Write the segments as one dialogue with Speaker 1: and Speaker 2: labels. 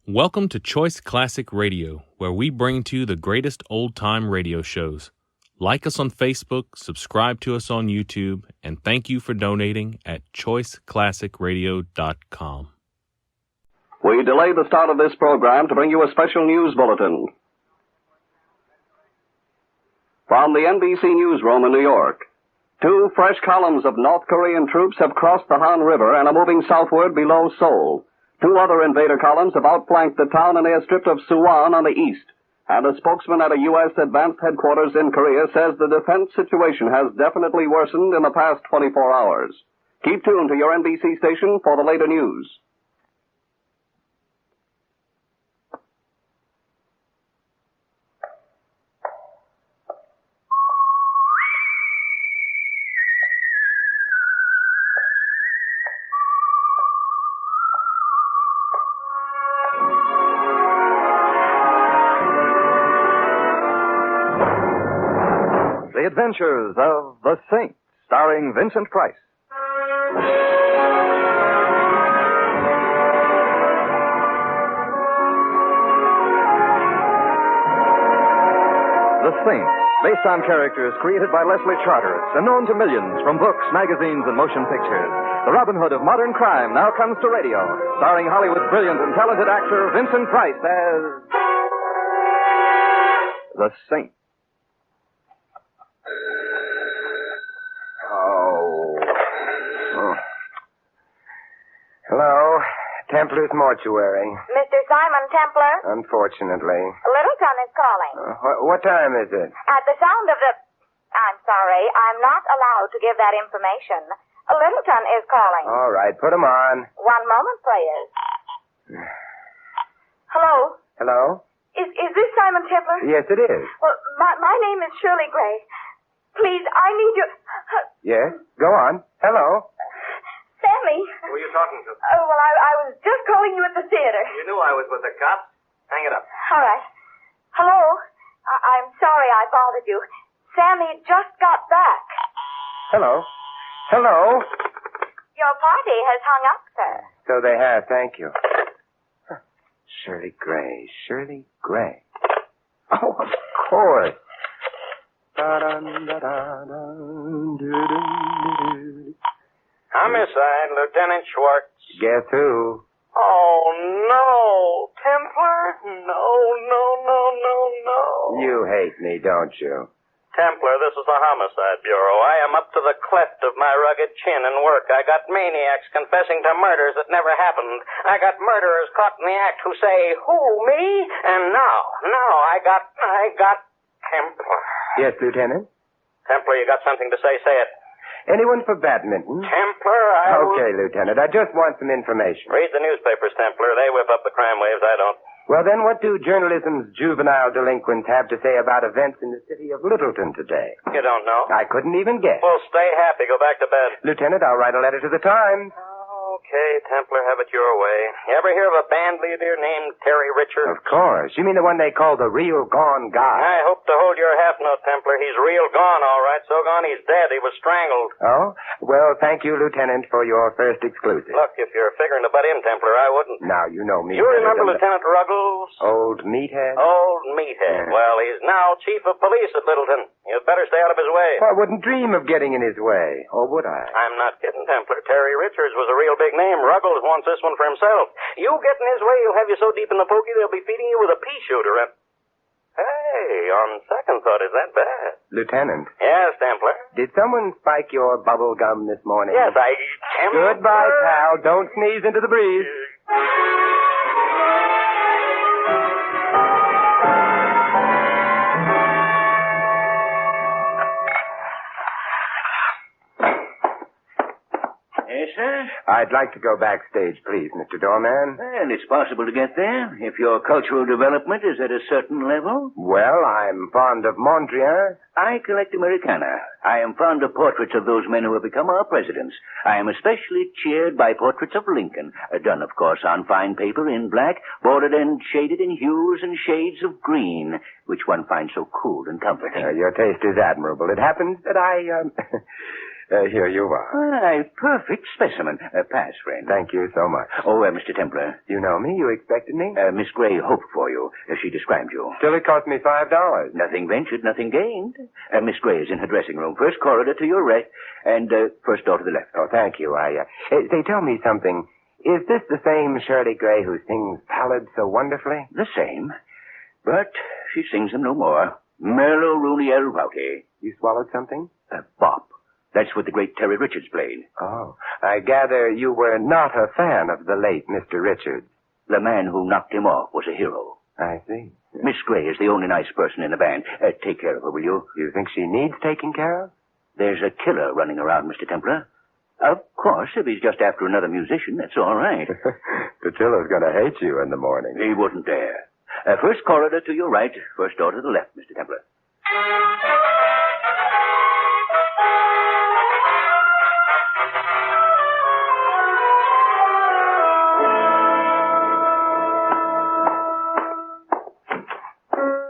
Speaker 1: Welcome to Choice Classic Radio, where we bring to you the greatest old-time radio shows. Like us on Facebook, subscribe to us on YouTube, and thank you for donating at choiceclassicradio.com.
Speaker 2: We delay the start of this program to bring you a special news bulletin. From the NBC newsroom in New York, 2 fresh columns of North Korean troops have crossed the Han River and are moving southward below Seoul. 2 other invader columns have outflanked the town and airstrip of Suwon on the east. And a spokesman at a U.S. advanced headquarters in Korea says the defense situation has definitely worsened in the past 24 hours. Keep tuned to your NBC station for the later news.
Speaker 3: The Adventures of the Saint, starring Vincent Price. The Saint, based on characters created by Leslie Charteris and known to millions from books, magazines, and motion pictures. The Robin Hood of modern crime now comes to radio, starring Hollywood's brilliant and talented actor Vincent Price as the Saint.
Speaker 4: Hello, Templar's Mortuary.
Speaker 5: Mr. Simon Templar?
Speaker 4: Unfortunately.
Speaker 5: Littleton is calling.
Speaker 4: What time is it?
Speaker 5: At the sound of the... I'm sorry, I'm not allowed to give that information. Littleton is calling.
Speaker 4: All right, put him on.
Speaker 5: One moment, please. Hello?
Speaker 4: Hello?
Speaker 5: Is this Simon Templar?
Speaker 4: Yes, it is.
Speaker 5: Well, my name is Shirley Gray. Please, I need you...
Speaker 4: Yes? Go on. Hello?
Speaker 5: Sammy.
Speaker 6: Who are you talking to?
Speaker 5: Oh, well, I was just calling you at the theater.
Speaker 6: You knew I was with the cops. Hang it up.
Speaker 5: All right. Hello? I'm sorry I bothered you. Sammy just got back.
Speaker 4: Hello? Hello?
Speaker 5: Your party has hung up, sir.
Speaker 4: So they have, thank you. Shirley Gray. Shirley Gray. Oh, of course.
Speaker 6: Homicide, Lieutenant Schwartz.
Speaker 4: Guess who?
Speaker 6: Oh, no. Templar? No.
Speaker 4: You hate me, don't you?
Speaker 6: Templar, this is the Homicide Bureau. I am up to the cleft of my rugged chin in work. I got maniacs confessing to murders that never happened. I got murderers caught in the act who say, who, me? And now I got Templar.
Speaker 4: Yes, Lieutenant?
Speaker 6: Templar, you got something to say? Say it.
Speaker 4: Anyone for badminton?
Speaker 6: Templar,
Speaker 4: Okay, Lieutenant. I just want some information.
Speaker 6: Read the newspapers, Templar. They whip up the crime waves. I don't.
Speaker 4: Well, then, what do journalism's juvenile delinquents have to say about events in the city of Littleton today?
Speaker 6: You don't know?
Speaker 4: I couldn't even guess.
Speaker 6: Well, stay happy. Go back to bed.
Speaker 4: Lieutenant, I'll write a letter to the Times.
Speaker 6: Okay, Templar, have it your way. You ever hear of a band leader named Terry Richard?
Speaker 4: Of course. You mean the one they call the real gone guy?
Speaker 6: I hope to hold your half note, Templar. He's real gone, all right. So gone he's dead. He was strangled.
Speaker 4: Oh? Well, thank you, Lieutenant, for your first exclusive.
Speaker 6: Look, if you're figuring to butt in, Templar, I wouldn't.
Speaker 4: Now, you know me.
Speaker 6: You remember Lieutenant Ruggles?
Speaker 4: Old meathead?
Speaker 6: Old meathead.
Speaker 4: Yeah.
Speaker 6: Well, he's now chief of police at Littleton. You'd better stay out of his way.
Speaker 4: Well, I wouldn't dream of getting in his way. Or would I?
Speaker 6: I'm not kidding, Templar. Terry Richards was a real big name. Ruggles wants this one for himself. You get in his way, he'll have you so deep in the pokey they'll be feeding you with a pea shooter. And hey, on second thought, is that bad?
Speaker 4: Lieutenant.
Speaker 6: Yes, Templar.
Speaker 4: Did someone spike your bubble gum this morning?
Speaker 6: Yes, Templar.
Speaker 4: Goodbye, pal. Don't sneeze into the breeze.
Speaker 7: Yes, sir?
Speaker 4: I'd like to go backstage, please, Mr. Doorman.
Speaker 7: Well, it's possible to get there if your cultural development is at a certain level.
Speaker 4: Well, I'm fond of Mondrian.
Speaker 7: I collect Americana. I am fond of portraits of those men who have become our presidents. I am especially cheered by portraits of Lincoln, done, of course, on fine paper in black, bordered and shaded in hues and shades of green, which one finds so cool and comforting.
Speaker 4: Your taste is admirable. It happens that I Here you are.
Speaker 7: Why, perfect specimen. Pass, friend.
Speaker 4: Thank you so much.
Speaker 7: Oh, Mr. Templar.
Speaker 4: You know me? You expected me?
Speaker 7: Miss Gray hoped for you. She described you.
Speaker 4: Still, it cost me $5.
Speaker 7: Nothing ventured, nothing gained. Miss Gray is in her dressing room. First corridor to your right, and first door to the left.
Speaker 4: Oh, thank you. Say, tell me something. Is this the same Shirley Gray who sings ballads so wonderfully?
Speaker 7: The same. But she sings them no more. Merlo Rooney El Rowdy.
Speaker 4: You swallowed something?
Speaker 7: Bop. That's what the great Terry Richards played.
Speaker 4: Oh, I gather you were not a fan of the late Mr. Richards.
Speaker 7: The man who knocked him off was a hero.
Speaker 4: I see.
Speaker 7: Miss Gray is the only nice person in the band. Take care of her, will you?
Speaker 4: You think she needs taking care of?
Speaker 7: There's a killer running around, Mr. Templar. Of course, if he's just after another musician, that's all right.
Speaker 4: Patillo's going to hate you in the morning.
Speaker 7: He wouldn't dare. First corridor to your right, first door to the left, Mr. Templar.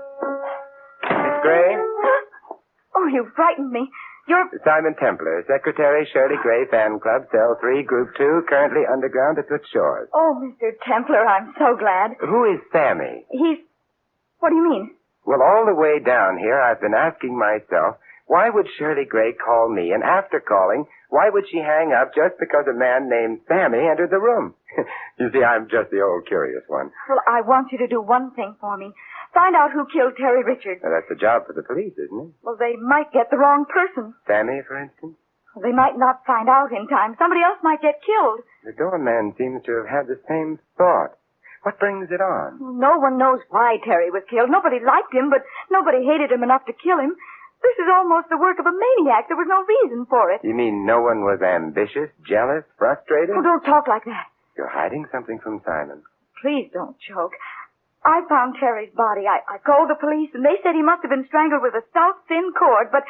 Speaker 4: Miss Gray?
Speaker 5: Oh, you frightened me. You're...
Speaker 4: Simon Templar, Secretary, Shirley Gray Fan Club, Cell 3, Group 2, currently underground at Toots Shores.
Speaker 5: Oh, Mr. Templar, I'm so glad.
Speaker 4: Who is Sammy?
Speaker 5: He's... What do you mean?
Speaker 4: Well, all the way down here, I've been asking myself, why would Shirley Gray call me? And after calling, why would she hang up just because a man named Sammy entered the room? You see, I'm just the old curious one.
Speaker 5: Well, I want you to do one thing for me. Find out who killed Terry Richards.
Speaker 4: Now, that's a job for the police, isn't it?
Speaker 5: Well, they might get the wrong person.
Speaker 4: Sammy, for instance?
Speaker 5: Well, they might not find out in time. Somebody else might get killed.
Speaker 4: The doorman seems to have had the same thought. What brings it on?
Speaker 5: No one knows why Terry was killed. Nobody liked him, but nobody hated him enough to kill him. This is almost the work of a maniac. There was no reason for it.
Speaker 4: You mean no one was ambitious, jealous, frustrated?
Speaker 5: Oh, don't talk like that.
Speaker 4: You're hiding something from Simon.
Speaker 5: Please don't joke. I found Terry's body. I called the police, and they said he must have been strangled with a stout, thin cord, but...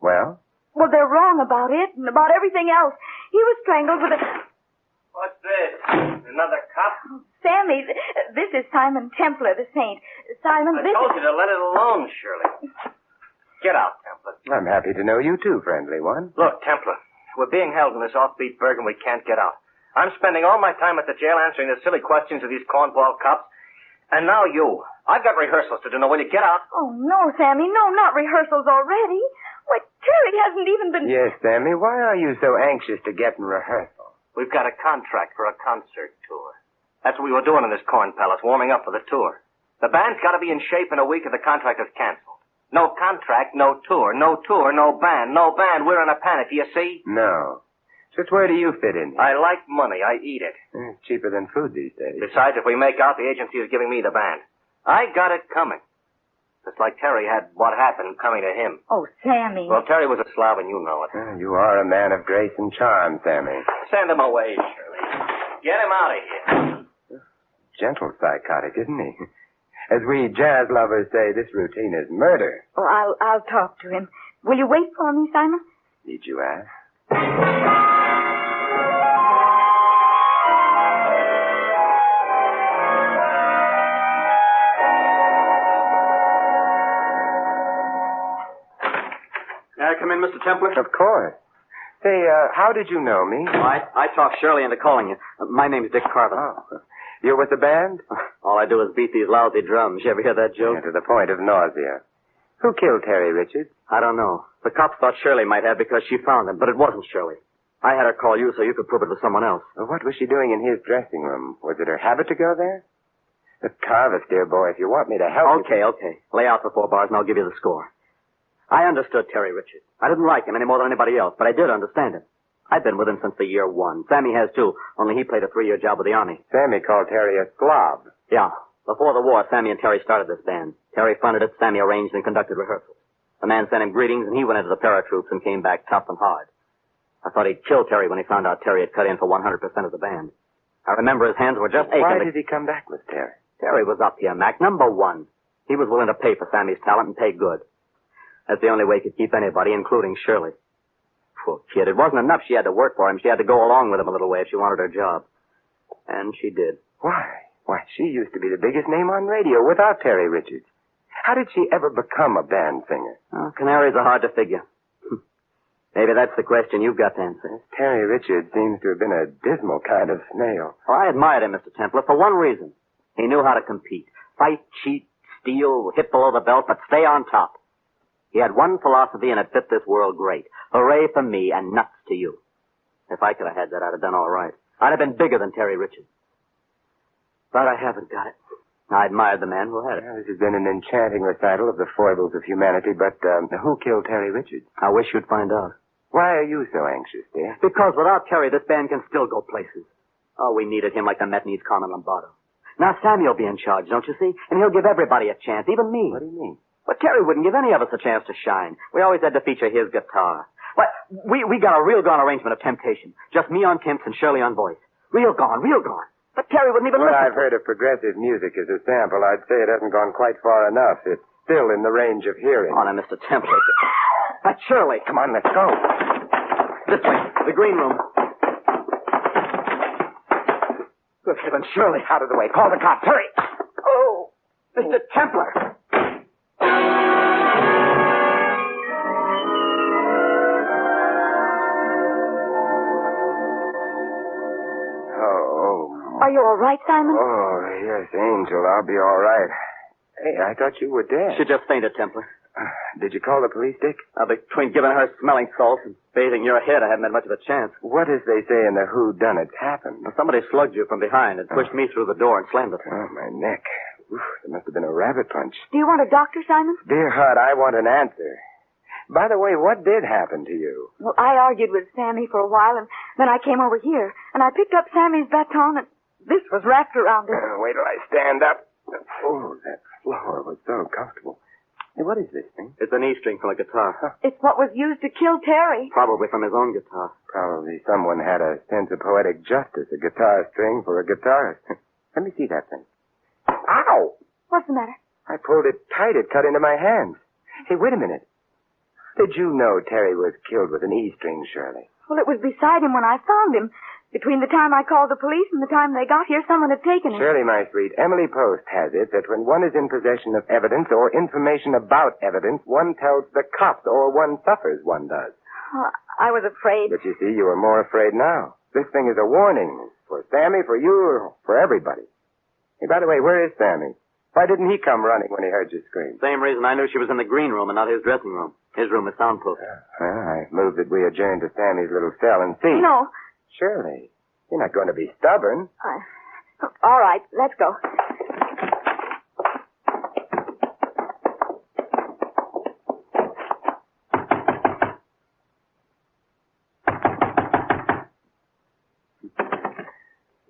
Speaker 4: Well?
Speaker 5: Well, they're wrong about it and about everything else. He was strangled with a...
Speaker 6: What's this? Another cop?
Speaker 5: Sammy, this is Simon Templar, the saint. Simon,
Speaker 6: I
Speaker 5: this
Speaker 6: told
Speaker 5: is...
Speaker 6: you to let it alone, Shirley. Get out, Templar.
Speaker 4: I'm happy to know you too, friendly one.
Speaker 6: Look, Templar, we're being held in this offbeat burg and we can't get out. I'm spending all my time at the jail answering the silly questions of these cornball cops. And now you. I've got rehearsals to do. Now, will you get out?
Speaker 5: Oh, no, Sammy, no, not rehearsals already. Why, Terry hasn't even been...
Speaker 4: Yes, Sammy, why are you so anxious to get in rehearsal?
Speaker 6: We've got a contract for a concert tour. That's what we were doing in this corn palace, warming up for the tour. The band's got to be in shape in a week or the contract is canceled. No contract, no tour. No tour, no band. No band, we're in a panic, do you see?
Speaker 4: No. Just where do you fit in here?
Speaker 6: I like money. I eat it.
Speaker 4: It's cheaper than food these days.
Speaker 6: Besides, if we make out, the agency is giving me the band. I got it coming. Just like Terry had what happened coming to him.
Speaker 5: Oh, Sammy.
Speaker 6: Well, Terry was a slob, and you know it.
Speaker 4: You are a man of grace and charm, Sammy.
Speaker 6: Send him away, Shirley. Get him out of here.
Speaker 4: Gentle psychotic, isn't he? As we jazz lovers say, this routine is murder.
Speaker 5: Oh, I'll talk to him. Will you wait for me, Simon?
Speaker 4: Need you ask?
Speaker 8: May I come in, Mr. Templar?
Speaker 4: Of course. Say, how did you know me?
Speaker 8: I talked Shirley into calling you. My name's Dick Carver.
Speaker 4: Oh. You're with the band?
Speaker 8: All I do is beat these lousy drums. You ever hear that joke?
Speaker 4: Yeah, to the point of nausea. Who killed Terry Richards?
Speaker 8: I don't know. The cops thought Shirley might have because she found him, but it wasn't Shirley. I had her call you so you could prove it was someone else.
Speaker 4: Well, what was she doing in his dressing room? Was it her habit to go there? But Carver, dear boy, if you want me to help
Speaker 8: Okay. Lay out the 4 bars and I'll give you the score. I understood Terry Richards. I didn't like him any more than anybody else, but I did understand him. I've been with him since the year 1. Sammy has too, only he played a 3-year job with the Army.
Speaker 4: Sammy called Terry a slob.
Speaker 8: Yeah. Before the war, Sammy and Terry started this band. Terry funded it, Sammy arranged and conducted rehearsals. The man sent him greetings, and he went into the paratroops and came back tough and hard. I thought he'd kill Terry when he found out Terry had cut in for 100% of the band. I remember his hands were just aching.
Speaker 4: Why did he come back with Terry?
Speaker 8: Terry was up here, Mac. Number 1. He was willing to pay for Sammy's talent and pay good. That's the only way he could keep anybody, including Shirley. Poor kid. It wasn't enough she had to work for him. She had to go along with him a little way if she wanted her job. And she did.
Speaker 4: Why? Why, she used to be the biggest name on radio without Terry Richards. How did she ever become a band singer?
Speaker 8: Canaries are hard to figure. Maybe that's the question you've got to answer.
Speaker 4: Terry Richards seems to have been a dismal kind of snail.
Speaker 8: Well, I admired him, Mr. Templar, for one reason. He knew how to compete. Fight, cheat, steal, hit below the belt, but stay on top. He had one philosophy, and it fit this world great. Hooray for me and nuts to you. If I could have had that, I'd have done all right. I'd have been bigger than Terry Richards. But I haven't got it. I admired the man who had it.
Speaker 4: Well, this has been an enchanting recital of the foibles of humanity, but who killed Terry Richards?
Speaker 8: I wish you'd find out.
Speaker 4: Why are you so anxious, dear?
Speaker 8: Because without Terry, this band can still go places. Oh, we needed him like the Met needs Carmen Lombardo. Now Sammy'll be in charge, don't you see? And he'll give everybody a chance, even me.
Speaker 4: What do you mean?
Speaker 8: But Terry wouldn't give any of us a chance to shine. We always had to feature his guitar. But we got a real gone arrangement of Temptation. Just me on timps and Shirley on voice. Real gone, real gone. But Terry wouldn't even
Speaker 4: What
Speaker 8: listen.
Speaker 4: I've heard of progressive music as a sample, I'd say it hasn't gone quite far enough. It's still in the range of hearing.
Speaker 8: Oh, now, Mr. Templar. But Shirley.
Speaker 4: Come on, let's go.
Speaker 8: This way, the green room. Good heavens, Shirley.
Speaker 4: Out of the way. Call the cops. Hurry.
Speaker 8: Oh, Mr. Templar.
Speaker 5: Are you all right, Simon?
Speaker 4: Oh, yes, Angel, I'll be all right. Hey, I thought you were dead.
Speaker 8: She just fainted, Templar.
Speaker 4: Did you call the police, Dick?
Speaker 8: Between giving her smelling salts and bathing your head, I haven't had much of a chance.
Speaker 4: What, as they say in the whodunits, happened?
Speaker 8: Well, somebody slugged you from behind and pushed me through the door and slammed it.
Speaker 4: Oh, my neck. Oof, there must have been a rabbit punch.
Speaker 5: Do you want a doctor, Simon?
Speaker 4: Dear heart, I want an answer. By the way, what did happen to you?
Speaker 5: Well, I argued with Sammy for a while, and then I came over here, and I picked up Sammy's baton, and this was wrapped around it.
Speaker 4: Wait till I stand up. Oh, that floor was so comfortable. Hey, what is this thing?
Speaker 8: It's an E-string from a guitar.
Speaker 5: It's what was used to kill Terry.
Speaker 8: Probably from his own guitar.
Speaker 4: Probably someone had a sense of poetic justice, a guitar string for a guitarist. Let me see that thing. Ow!
Speaker 5: What's the matter?
Speaker 4: I pulled it tight. It cut into my hands. Hey, wait a minute. Did you know Terry was killed with an E-string, Shirley?
Speaker 5: Well, it was beside him when I found him. Between the time I called the police and the time they got here, someone had taken it.
Speaker 4: Shirley, my sweet, Emily Post has it that when one is in possession of evidence or information about evidence, one tells the cops or one suffers, one does.
Speaker 5: Oh, I was afraid.
Speaker 4: But you see, you are more afraid now. This thing is a warning for Sammy, for you, for everybody. Hey, by the way, where is Sammy? Why didn't he come running when he heard you scream?
Speaker 8: Same reason I knew she was in the green room and not his dressing room. His room is soundproof.
Speaker 4: Well, I moved that we adjourn to Sammy's little cell and see.
Speaker 5: No.
Speaker 4: Shirley, you're not going to be stubborn.
Speaker 5: All right, let's go.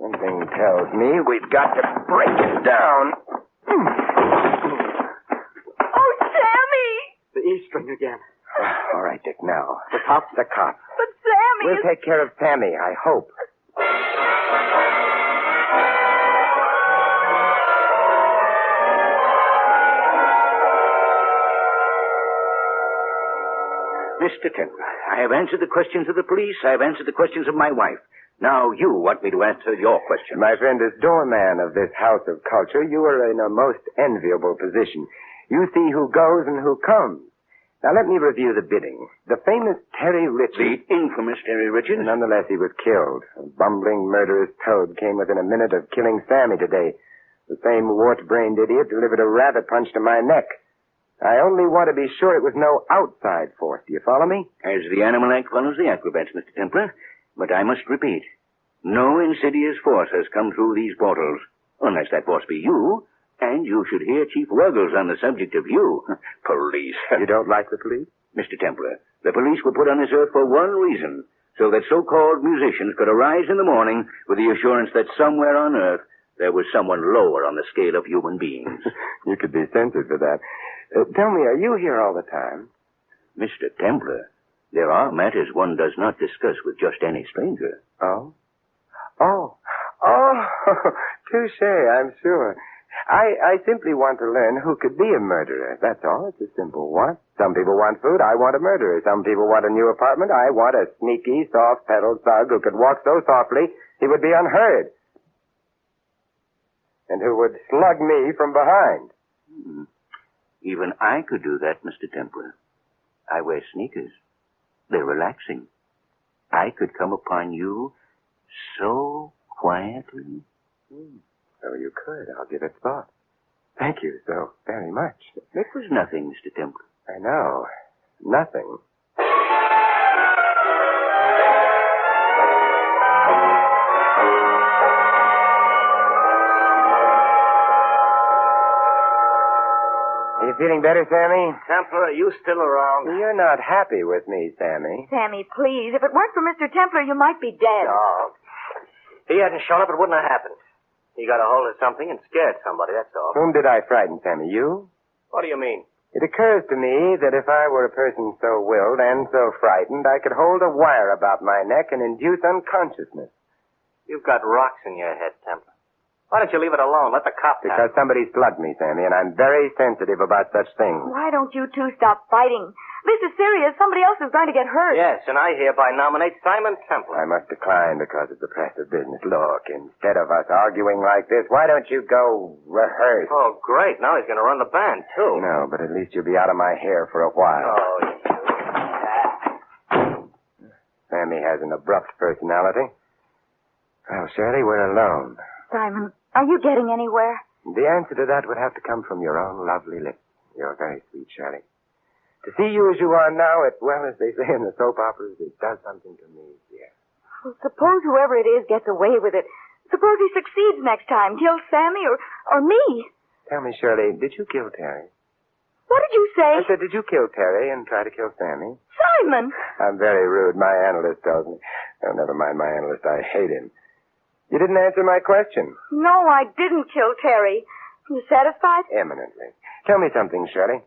Speaker 4: Something tells me we've got to break it down.
Speaker 5: Oh, Sammy!
Speaker 8: The E-string again.
Speaker 4: All right, Dick, now.
Speaker 8: The cops?
Speaker 4: The cops.
Speaker 5: But Sammy
Speaker 4: We'll take care of Sammy, I hope.
Speaker 7: Mr. Templar, I have answered the questions of the police. I have answered the questions of my wife. Now you want me to answer your question.
Speaker 4: My friend, as doorman of this house of culture, you are in a most enviable position. You see who goes and who comes. Now let me review the bidding. The famous Terry Richards.
Speaker 7: The infamous Terry Richards?
Speaker 4: Nonetheless, he was killed. A bumbling, murderous toad came within a minute of killing Sammy today. The same wart-brained idiot delivered a rabbit punch to my neck. I only want to be sure it was no outside force. Do you follow me?
Speaker 7: As the Animal Act follows the acrobats, Mr. Templar. But I must repeat, no insidious force has come through these portals, unless that force be you, and you should hear Chief Ruggles on the subject of you. Police.
Speaker 4: You don't like the police?
Speaker 7: Mr. Templar, the police were put on this earth for one reason, so that so-called musicians could arise in the morning with the assurance that somewhere on earth there was someone lower on the scale of human beings.
Speaker 4: You could be censored for that. Tell me, are you here all the time?
Speaker 7: Mr. Templar, there are matters one does not discuss with just any stranger.
Speaker 4: Oh? Oh, touche, I'm sure. I simply want to learn who could be a murderer. That's all. It's a simple want. Some people want food. I want a murderer. Some people want a new apartment. I want a sneaky, soft-pedaled thug who could walk so softly he would be unheard. And who would slug me from behind.
Speaker 7: Even I could do that, Mr. Templar. I wear sneakers. They're relaxing. I could come upon you so quietly.
Speaker 4: So you could. I'll give it thought. Thank you so very much.
Speaker 7: It was nothing, Mr. Templar.
Speaker 4: I know. Nothing. Are you feeling better, Sammy?
Speaker 8: Templar, are you still around?
Speaker 4: You're not happy with me, Sammy.
Speaker 5: Sammy, please. If it weren't for Mr. Templar, you might be dead.
Speaker 8: No. If he hadn't shown up, it wouldn't have happened. He got a hold of something and scared somebody, that's all.
Speaker 4: Whom did I frighten, Sammy? You?
Speaker 8: What do you mean?
Speaker 4: It occurs to me that if I were a person so willed and so frightened, I could hold a wire about my neck and induce unconsciousness.
Speaker 8: You've got rocks in your head, Templar. Why don't you leave it alone? Let the cops have
Speaker 4: Because
Speaker 8: it.
Speaker 4: somebody slugged me, Sammy, and I'm very sensitive about such things.
Speaker 5: Why don't you two stop fighting? This is serious. Somebody else is going to get hurt.
Speaker 8: Yes, and I hereby nominate Simon Templar.
Speaker 4: I must decline because of the press of business. Look, instead of us arguing like this, why don't you go rehearse?
Speaker 8: Oh, great. Now he's going to run the band, too.
Speaker 4: No, but at least you'll be out of my hair for a while.
Speaker 8: Oh, you
Speaker 4: Sammy has an abrupt personality. Well, Shirley, we're alone.
Speaker 5: Simon, are you getting anywhere?
Speaker 4: The answer to that would have to come from your own lovely lips. You're very sweet, Shirley. To see you as you are now, well, as they say in the soap operas, it does something to me, dear.
Speaker 5: Well, suppose whoever it is gets away with it. Suppose he succeeds next time, kills Sammy or me.
Speaker 4: Tell me, Shirley, did you kill Terry?
Speaker 5: What did you say?
Speaker 4: I said, did you kill Terry and try to kill Sammy?
Speaker 5: Simon!
Speaker 4: I'm very rude. My analyst tells me. Oh, never mind my analyst. I hate him. You didn't answer my question.
Speaker 5: No, I didn't kill Terry. You satisfied?
Speaker 4: Eminently. Tell me something, Shirley.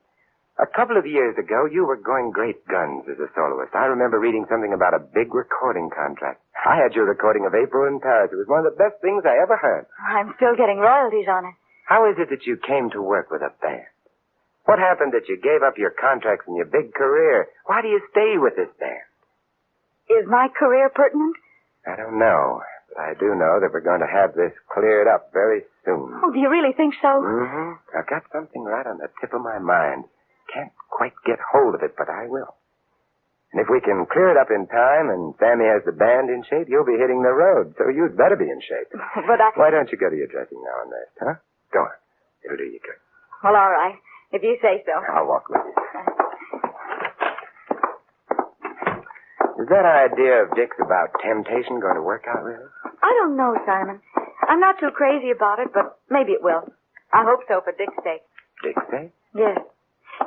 Speaker 4: A couple of years ago, you were going great guns as a soloist. I remember reading something about a big recording contract. I had your recording of April in Paris. It was one of the best things I ever heard.
Speaker 5: I'm still getting royalties on it.
Speaker 4: How is it that you came to work with a band? What happened that you gave up your contracts and your big career? Why do you stay with this band?
Speaker 5: Is my career pertinent?
Speaker 4: I don't know. But I do know that we're going to have this cleared up very soon.
Speaker 5: Oh, do you really think so?
Speaker 4: Mm-hmm. I've got something right on the tip of my mind. Can't quite get hold of it, but I will. And if we can clear it up in time and Sammy has the band in shape, you'll be hitting the road, so you'd better be in shape.
Speaker 5: But
Speaker 4: Why don't you go to your dressing now and rest, huh? Go on. It'll do you good.
Speaker 5: Well, all right. If you say so.
Speaker 4: I'll walk with you. Is that idea of Dick's about temptation going to work out, really?
Speaker 5: I don't know, Simon. I'm not too crazy about it, but maybe it will. I hope so for Dick's sake.
Speaker 4: Dick's sake?
Speaker 5: Yes.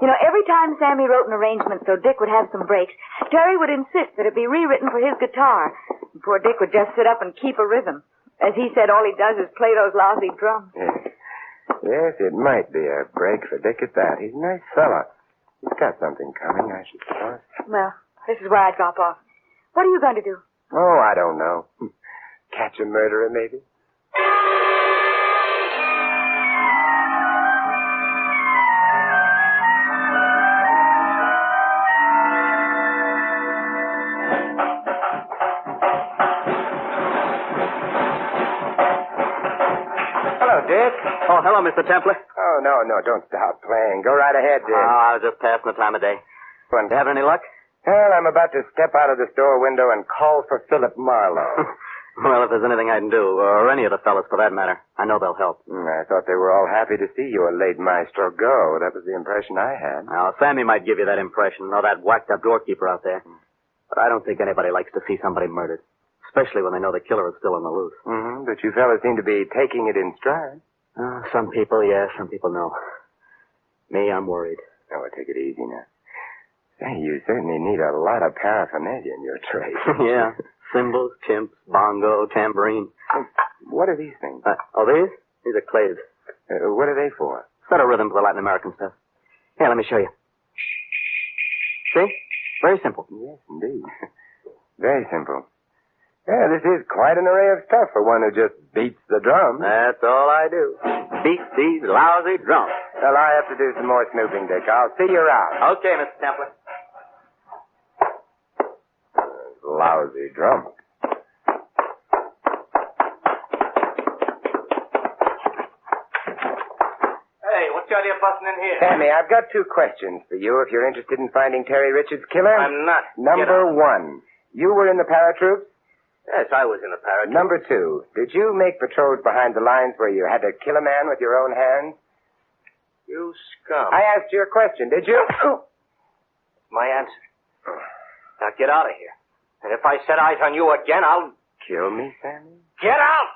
Speaker 5: You know, every time Sammy wrote an arrangement so Dick would have some breaks, Terry would insist that it be rewritten for his guitar. And poor Dick would just sit up and keep a rhythm. As he said, all he does is play those lousy drums.
Speaker 4: Yes. Yes, it might be a break for Dick at that. He's a nice fella. He's got something coming, I should suppose.
Speaker 5: Well, this is where I drop off. What are you going to do?
Speaker 4: Oh, I don't know. Catch a murderer, maybe? Dick?
Speaker 8: Oh, hello, Mr. Templar.
Speaker 4: Oh, no, don't stop playing. Go right ahead, Dick.
Speaker 8: Oh, I was just passing the time of day.
Speaker 4: Well,
Speaker 8: You having any luck?
Speaker 4: Well, I'm about to step out of the store window and call for Philip Marlowe.
Speaker 8: Well, if there's anything I can do, or any of the fellas for that matter, I know they'll help.
Speaker 4: I thought they were all happy to see you, a late maestro, go. That was the impression I had.
Speaker 8: Now, Sammy might give you that impression, or that whacked-up doorkeeper out there. But I don't think anybody likes to see somebody murdered, especially when they know the killer is still on the loose.
Speaker 4: Mm-hmm. But you fellas seem to be taking it in stride.
Speaker 8: Some people, yes, some people no. Me, I'm worried.
Speaker 4: Oh, take it easy now. Say, you certainly need a lot of paraphernalia in your trade.
Speaker 8: Yeah, cymbals, chimps, bongo, tambourine.
Speaker 4: What are these things?
Speaker 8: These? These are claves.
Speaker 4: What are they for?
Speaker 8: Set a rhythm for the Latin American stuff. Here, let me show you. See? Very simple.
Speaker 4: Yes, indeed. Very simple. Yeah, this is quite an array of stuff for one who just beats the drums.
Speaker 8: That's all I do. Beat these lousy drums.
Speaker 4: Well, I have to do some more snooping, Dick. I'll see you around.
Speaker 8: Okay, Mr. Templar.
Speaker 4: Lousy drums.
Speaker 8: Hey, what's
Speaker 9: Shirley are busting in here.
Speaker 4: Sammy, I've got 2 questions for you if you're interested in finding Terry Richards' killer.
Speaker 9: I'm not.
Speaker 4: Number 1, you were in the paratroops?
Speaker 9: Yes, I was in the paratroops.
Speaker 4: Number 2, did you make patrols behind the lines where you had to kill a man with your own hands?
Speaker 9: You scum.
Speaker 4: I asked you a question, did you?
Speaker 9: My answer. Now get out of here. And if I set eyes on you again, I'll...
Speaker 4: Kill me, Sammy?
Speaker 9: Get out!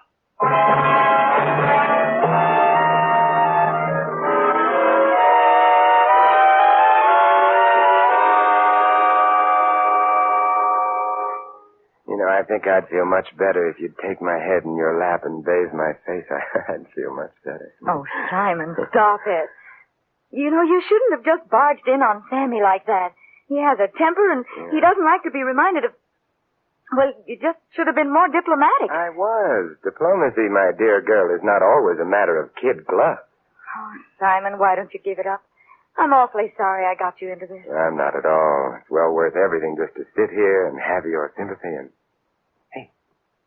Speaker 4: You know, I think I'd feel much better if you'd take my head in your lap and bathe my face. I'd feel much better.
Speaker 5: Oh, Simon, stop it. You know, you shouldn't have just barged in on Sammy like that. He has a temper, and he doesn't like to be reminded of... Well, you just should have been more diplomatic.
Speaker 4: I was. Diplomacy, my dear girl, is not always a matter of kid gloves.
Speaker 5: Oh, Simon, why don't you give it up? I'm awfully sorry I got you into this.
Speaker 4: I'm not at all. It's well worth everything just to sit here and have your sympathy and... Hey,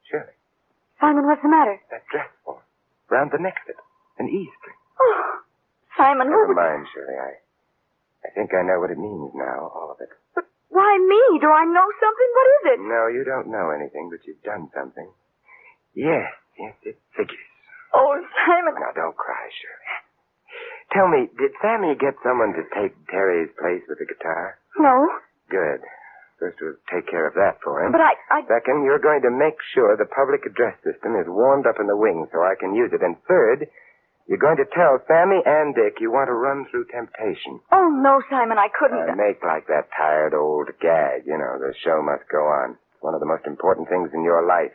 Speaker 4: Shirley.
Speaker 5: Simon, what's the matter?
Speaker 4: That dress form. Round the neck of it. An E-string.
Speaker 5: Oh, Simon,
Speaker 4: Never mind, Shirley. I think I know what it means now, all of it.
Speaker 5: But why me? Do I know something? What is it?
Speaker 4: No, you don't know anything, but you've done something. Yes, it figures.
Speaker 5: Oh, Simon.
Speaker 4: Now, don't cry, Shirley. Tell me, did Sammy get someone to take Terry's place with the guitar?
Speaker 5: No.
Speaker 4: Good. First, we'll take care of that for him.
Speaker 5: But I...
Speaker 4: Second, you're going to make sure the public address system is warmed up in the wing so I can use it. And third, you're going to tell Sammy and Dick you want to run through temptation.
Speaker 5: Oh, no, Simon, I couldn't.
Speaker 4: Make like that tired old gag. You know, the show must go on. It's one of the most important things in your life.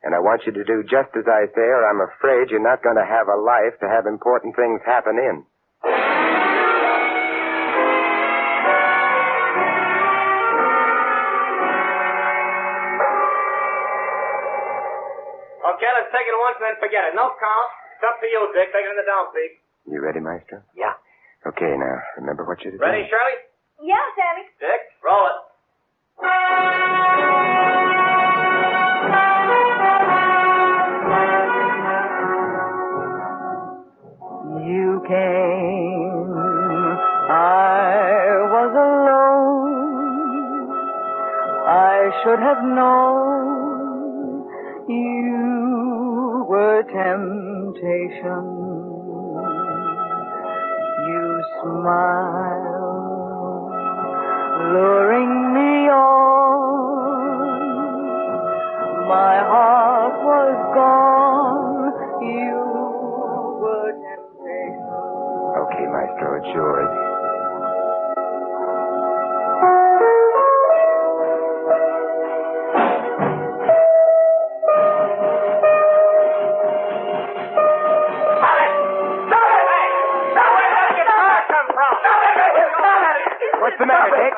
Speaker 4: And I want you to do just as I say, or I'm afraid you're not going to have a life to have important things happen in.
Speaker 9: Okay, let's take it once and then forget it. No count. It's up to you, Dick. Take it in the downbeat.
Speaker 4: You ready, Maestro?
Speaker 9: Yeah.
Speaker 4: Okay, now, remember what you're to do.
Speaker 9: Ready, Shirley?
Speaker 5: Yeah, Sammy.
Speaker 9: Dick, roll it.
Speaker 10: You came, I was alone. I should have known you were temptation. You smile, luring me on. My heart was gone. You were temptation.
Speaker 4: Okay, Maestro, it's yours. What's the matter, Dick?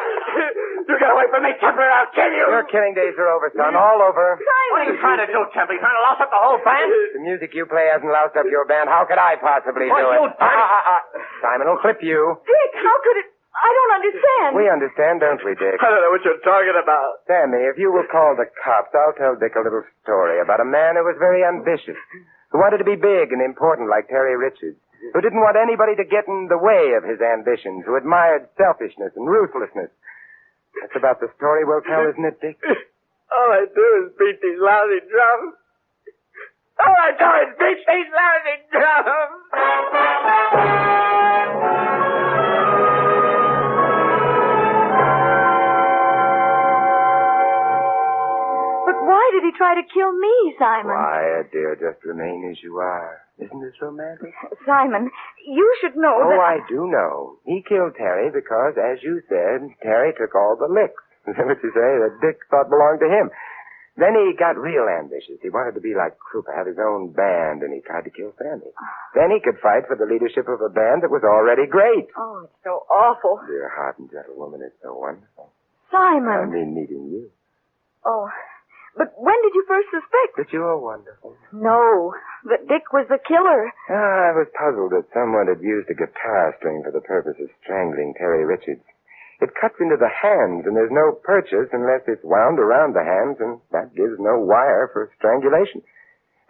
Speaker 9: You get away from me, Templar, I'll kill you.
Speaker 4: Your killing days are over, son. All over.
Speaker 9: What are you trying to do, Templar? You trying to louse up the whole band?
Speaker 4: The music you play hasn't loused up your band. How could I possibly do
Speaker 9: you
Speaker 4: it? Simon will clip you.
Speaker 5: Dick, how could it... I don't understand.
Speaker 4: We understand, don't we, Dick?
Speaker 9: I don't know what you're talking about.
Speaker 4: Sammy, if you will call the cops, I'll tell Dick a little story about a man who was very ambitious, who wanted to be big and important like Terry Richards, who didn't want anybody to get in the way of his ambitions, who admired selfishness and ruthlessness. That's about the story we'll tell, isn't it, Dick?
Speaker 9: All I do is beat these lousy drums. All I do is beat these lousy drums.
Speaker 5: But why did he try to kill me, Simon?
Speaker 4: Quiet, dear. Just remain as you are. Isn't this romantic?
Speaker 5: Simon, you should know
Speaker 4: Oh,
Speaker 5: that...
Speaker 4: I do know. He killed Terry because, as you said, Terry took all the licks. Is that what you say? That Dick thought belonged to him. Then he got real ambitious. He wanted to be like Krupa, have his own band, and he tried to kill Sammy. Then he could fight for the leadership of a band that was already great.
Speaker 5: Oh, it's so awful.
Speaker 4: Dear heart and gentle woman, it's so wonderful.
Speaker 5: Simon.
Speaker 4: I mean, meeting you.
Speaker 5: Oh, but when did you first suspect?
Speaker 4: But you're wonderful.
Speaker 5: No, that Dick was the killer.
Speaker 4: I was puzzled that someone had used a guitar string for the purpose of strangling Terry Richards. It cuts into the hands, and there's no purchase unless it's wound around the hands, and that gives no wire for strangulation.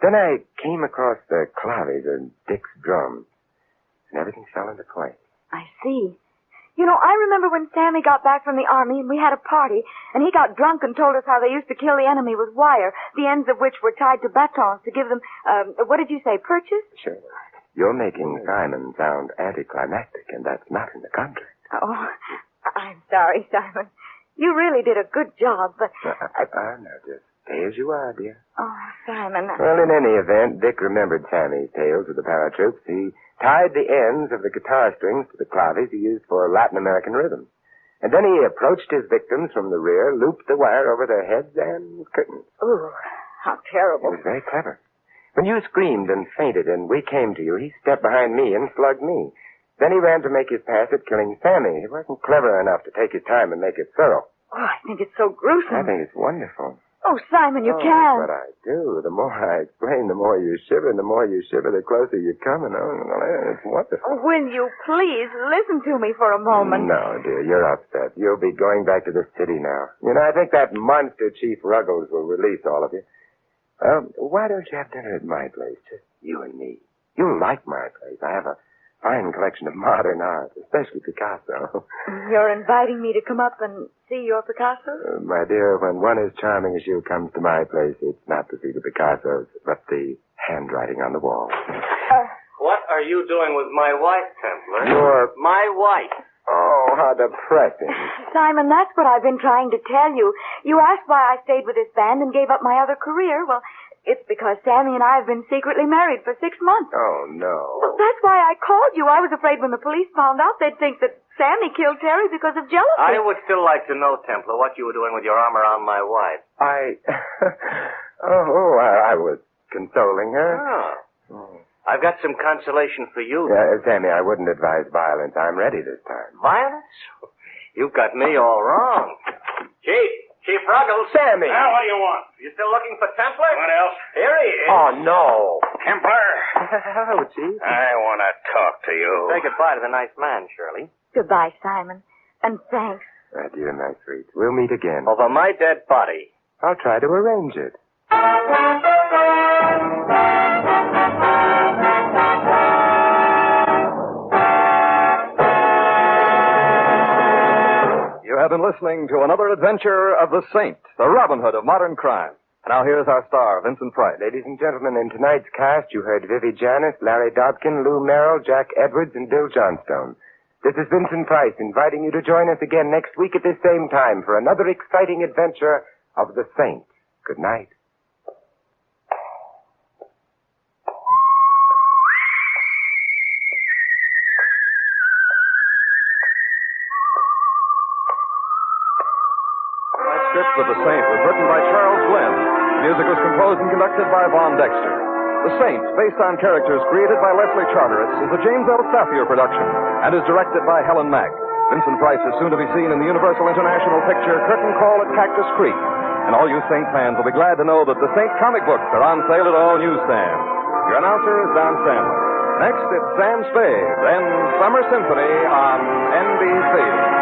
Speaker 4: Then I came across the claves of Dick's drums. and everything fell into place.
Speaker 5: I see. You know, I remember when Sammy got back from the army and we had a party, and he got drunk and told us how they used to kill the enemy with wire, the ends of which were tied to batons to give them, what did you say, purchase?
Speaker 4: Sure. You're making Simon sound anticlimactic, and that's not in the contract.
Speaker 5: Oh, I'm sorry, Simon. You really did a good job, but...
Speaker 4: No, just stay as you are, dear.
Speaker 5: Oh, Simon...
Speaker 4: Well, in any event, Dick remembered Sammy's tales of the paratroops. He tied the ends of the guitar strings to the claves he used for Latin American rhythms. And then he approached his victims from the rear, looped the wire over their heads and curtains.
Speaker 5: Ooh, how terrible.
Speaker 4: It was very clever. When you screamed and fainted and we came to you, he stepped behind me and slugged me. Then he ran to make his pass at killing Sammy. He wasn't clever enough to take his time and make it thorough.
Speaker 5: Oh, I think it's so gruesome.
Speaker 4: I think it's wonderful.
Speaker 5: Oh, Simon, you can't.
Speaker 4: But I do. The more I explain, the more you shiver, and the more you shiver, the closer you come. And it's wonderful.
Speaker 5: Oh, will you please listen to me for a moment?
Speaker 4: No, dear, you're upset. You'll be going back to the city now. You know, I think that monster Chief Ruggles will release all of you. Why don't you have dinner at my place, just you and me? You'll like my place. I have a fine collection of modern art, especially Picasso.
Speaker 5: You're inviting me to come up and see your Picasso?
Speaker 4: My dear, when one as charming as you comes to my place, it's not to see the Picassos, but the handwriting on the wall.
Speaker 6: What are you doing with my wife, Templar? My wife.
Speaker 4: Oh, how depressing.
Speaker 5: Simon, that's what I've been trying to tell you. You asked why I stayed with this band and gave up my other career. Well, it's because Sammy and I have been secretly married for 6 months.
Speaker 4: Oh, no.
Speaker 5: Well, that's why I called you. I was afraid when the police found out they'd think that Sammy killed Terry because of jealousy.
Speaker 6: I would still like to know, Templar, what you were doing with your arm around my wife.
Speaker 4: I was consoling her.
Speaker 6: Oh. I've got some consolation for you.
Speaker 4: Sammy, I wouldn't advise violence. I'm ready this time.
Speaker 6: Violence? You've got me all wrong. Chief Ruggles.
Speaker 4: Sammy.
Speaker 6: Well, what do you want? You still looking for Templar? What else? Here he is.
Speaker 4: Oh, no.
Speaker 6: Templar.
Speaker 4: Hello, Chief.
Speaker 6: I want to talk to you. Say goodbye to the nice man, Shirley.
Speaker 5: Goodbye, Simon. And thanks.
Speaker 4: Dear, my sweet. We'll meet again.
Speaker 6: Over my dead body.
Speaker 4: I'll try to arrange it.
Speaker 3: You have been listening to another adventure of the Saint, the Robin Hood of modern crime. Now here's our star, Vincent Price.
Speaker 4: Ladies and gentlemen, in tonight's cast, you heard Vivi Janis, Larry Dobkin, Lou Merrill, Jack Edwards, and Bill Johnstone. This is Vincent Price inviting you to join us again next week at this same time for another exciting adventure of the Saint. Good night.
Speaker 3: Script of The Saint was written by Charles Glenn. Music was composed and conducted by Von Dexter. The Saint, based on characters created by Leslie Charteris, is a James L. Safier production and is directed by Helen Mack. Vincent Price is soon to be seen in the Universal International picture Curtain Call at Cactus Creek. And all you Saint fans will be glad to know that the Saint comic books are on sale at all newsstands. Your announcer is Don Stanley. Next, it's Sam Spade, then Summer Symphony on NBC.